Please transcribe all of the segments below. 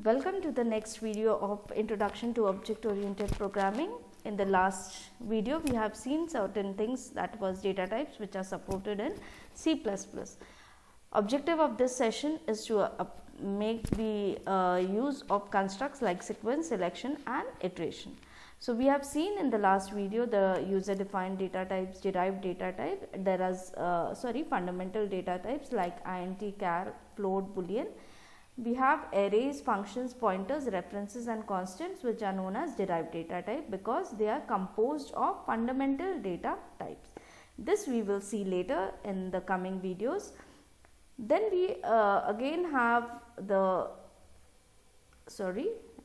Welcome to the next video of Introduction to Object-Oriented Programming. In the last video, we have seen certain things, that was data types which are supported in C++. Objective of this session is to make the use of constructs like sequence, selection and iteration. So, we have seen in the last video the user defined data types, derived data type. There is fundamental data types like int, char, float, boolean. We have arrays, functions, pointers, references and constants which are known as derived data type because they are composed of fundamental data types. This we will see later in the coming videos. Then we again have the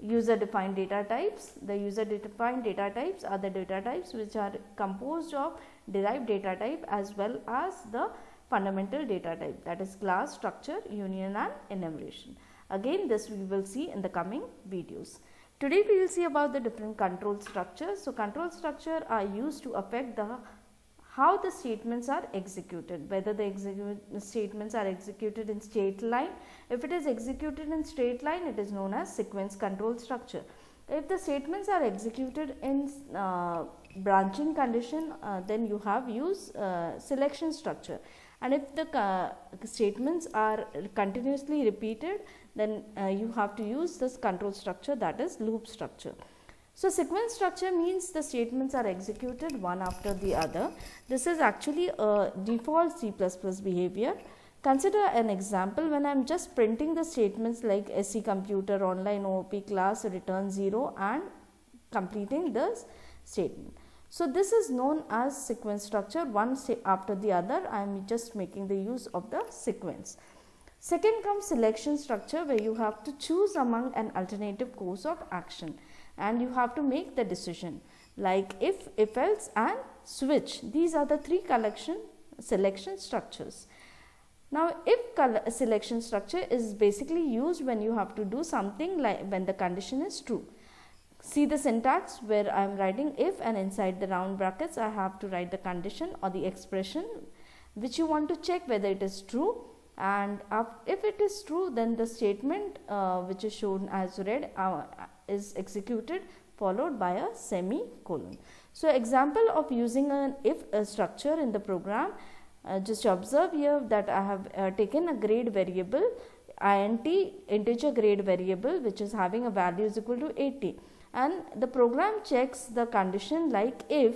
user defined data types. The user defined data types are the data types which are composed of derived data type as well as the fundamental data type, that is class, structure, union and enumeration. Again this we will see in the coming videos. Today we will see about the different control structures. So, control structure are used to affect how the statements are executed, whether the statements are executed in straight line. If it is executed in straight line, it is known as sequence control structure. If the statements are executed in branching condition, then you have use selection structure. And if the statements are continuously repeated, then you have to use this control structure, that is loop structure. So, sequence structure means the statements are executed one after the other. This is actually a default C++ behavior. Consider an example when I am just printing the statements like SC computer, online OOP class, return 0 and completing this statement. So, this is known as sequence structure, one after the other. I am just making the use of the sequence. Second comes selection structure, where you have to choose among an alternative course of action and you have to make the decision like if else and switch. These are the three selection structures. Now, if selection structure is basically used when you have to do something like when the condition is true. See the syntax where I am writing if, and inside the round brackets I have to write the condition or the expression which you want to check whether it is true, and if it is true, then the statement which is shown as red is executed followed by a semicolon. So, example of using an if structure in the program, just observe here that I have taken a grade variable int, integer grade variable, which is having a value is equal to 80, and the program checks the condition like if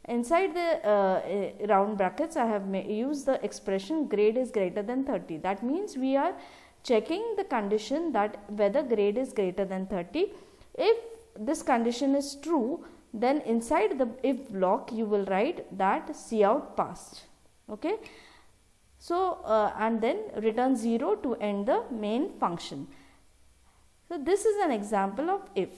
inside the round brackets I have used the expression grade is greater than 30. That means we are checking the condition that whether grade is greater than 30. If this condition is true, then inside the if block you will write that cout passed. Okay. So, and then return 0 to end the main function. So, this is an example of if.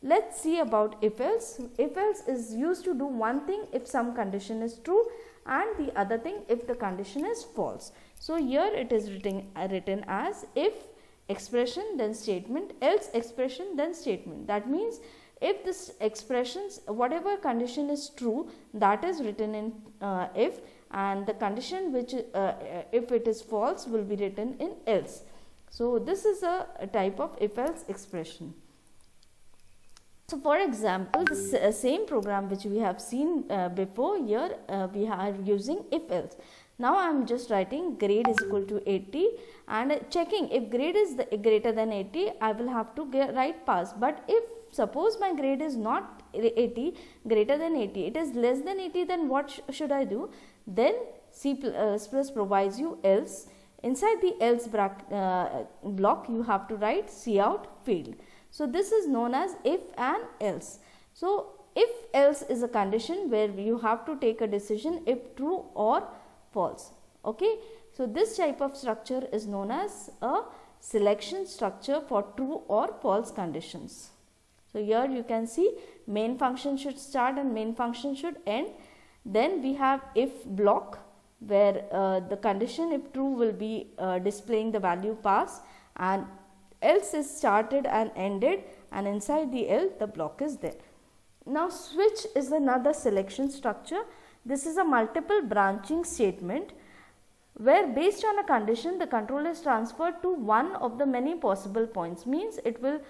Let us see about if else. If else is used to do one thing if some condition is true and the other thing if the condition is false. So, here it is written as if expression then statement, else expression then statement. That means if this expressions, whatever condition is true, that is written in if, and the condition which if it is false will be written in else. So, this is a type of if else expression. So, for example, the same program which we have seen before, here we are using if else. Now, I am just writing grade is equal to 80 and checking if grade is greater than 80, I will have to write pass. But if suppose my grade is not 80, greater than 80, it is less than 80, then what should I do? Then C++ provides you else. Inside the else block, you have to write cout failed. So, this is known as if and else. So, if else is a condition where you have to take a decision if true or false. Okay. So, this type of structure is known as a selection structure for true or false conditions. So, here you can see main function should start and main function should end. Then we have if block, where the condition if true will be displaying the value pass, and else is started and ended, and inside the else the block is there. Now, switch is another selection structure. This is a multiple branching statement where based on a condition the control is transferred to one of the many possible points, means it will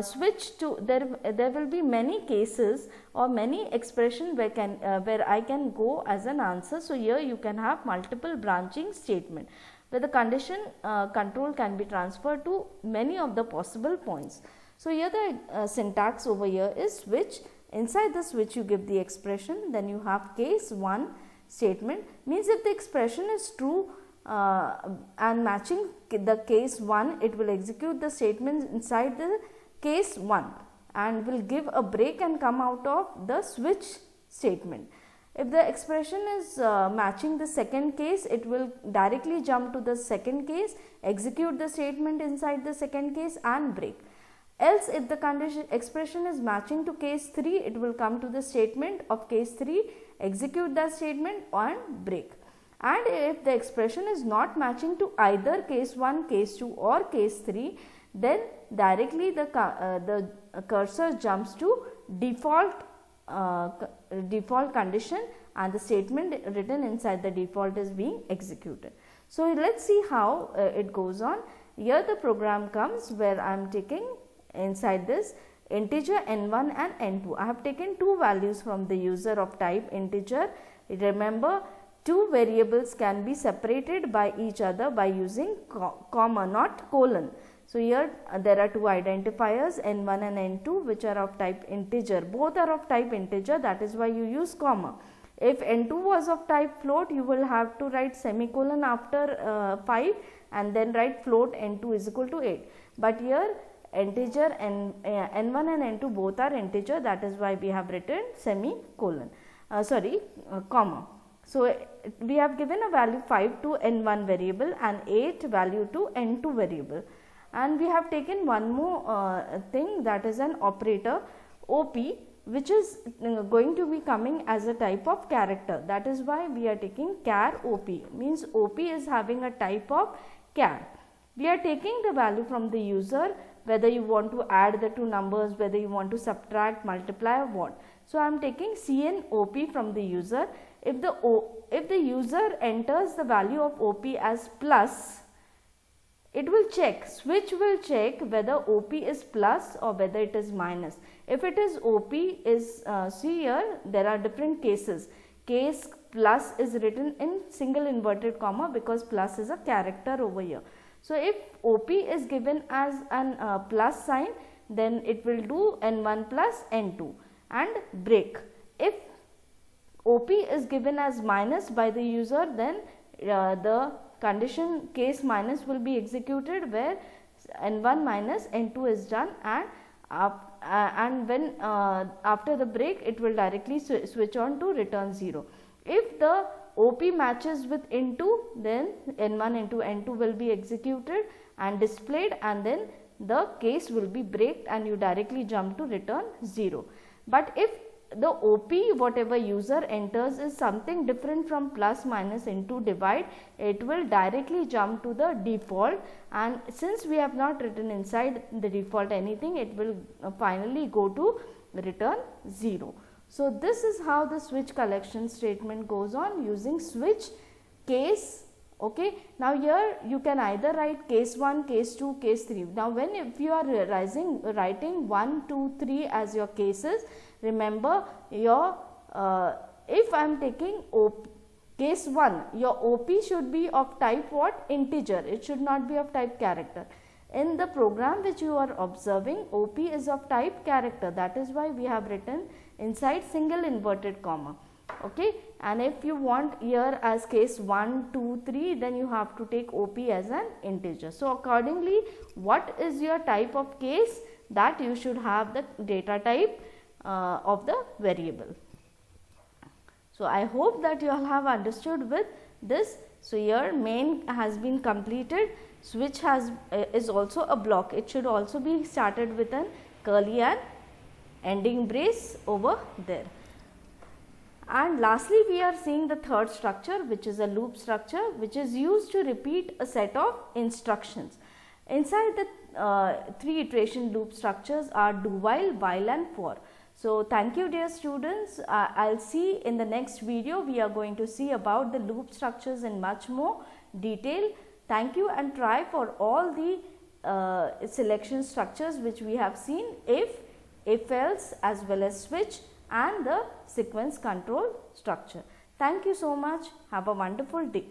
switch to, there will be many cases or many expression where I can go as an answer. So here you can have multiple branching statement where the condition control can be transferred to many of the possible points. So here the syntax over here is switch. Inside the switch you give the expression, then you have case 1 statement, means if the expression is true and matching the case 1, it will execute the statement inside the case 1 and will give a break and come out of the switch statement. If the expression is matching the second case, it will directly jump to the second case, execute the statement inside the second case and break. Else if the expression is matching to case 3, it will come to the statement of case 3, execute that statement and break. And if the expression is not matching to either case 1, case 2 or case 3, then directly the cursor jumps to default condition and the statement written inside the default is being executed. So let us see how it goes on. Here the program comes where I am taking inside this integer n1 and n2. I have taken two values from the user of type integer. Remember, two variables can be separated by each other by using comma, not colon. So here there are two identifiers n1 and n2 which are of type integer. Both are of type integer, that is why you use comma. If n2 was of type float, you will have to write semicolon after 5 and then write float n2 is equal to 8. But here integer n1 and n2 both are integer, that is why we have written semicolon, comma. So we have given a value 5 to n1 variable and 8 value to n2 variable. And we have taken one more thing, that is an operator op, which is going to be coming as a type of character. That is why we are taking char op, means op is having a type of char. We are taking the value from the user, whether you want to add the two numbers, whether you want to subtract, multiply or what. So I am taking cn op from the user. If the user enters the value of op as plus, it will check, switch will check whether op is plus or whether it is minus. If it is op is, see here there are different cases. Case plus is written in single inverted comma because plus is a character over here. So if op is given as an plus sign, then it will do n1 plus n2 and break. If op is given as minus by the user, then the condition case minus will be executed where n1 minus n2 is done, and when after the break it will directly switch on to return 0. If the op matches with n2, then n1 into n2 will be executed and displayed, and then the case will be breaked and you directly jump to return 0. But if the op whatever user enters is something different from plus, minus, into, divide, it will directly jump to the default, and since we have not written inside the default anything, it will finally go to return 0. So this is how the switch collection statement goes on using switch case. Okay. Now here you can either write case 1, case 2, case 3. Now if you are writing 1, 2, 3 as your cases, remember your if I am taking case 1, your op should be of type what? Integer. It should not be of type character. In the program which you are observing, op is of type character. That is why we have written inside single inverted comma. Okay. And if you want here as case 1, 2, 3, then you have to take op as an integer. So accordingly, what is your type of case, that you should have the data type of the variable. So I hope that you all have understood with this. So here main has been completed. Switch is also a block. It should also be started with an curly and ending brace over there. And lastly, we are seeing the third structure, which is a loop structure, which is used to repeat a set of instructions. Inside the 3 iteration loop structures are do while and for. So thank you dear students. I'll see in the next video we are going to see about the loop structures and much more. detail. Thank you, and try for all the selection structures which we have seen: if else, as well as switch, and the sequence control structure. Thank you so much. Have a wonderful day.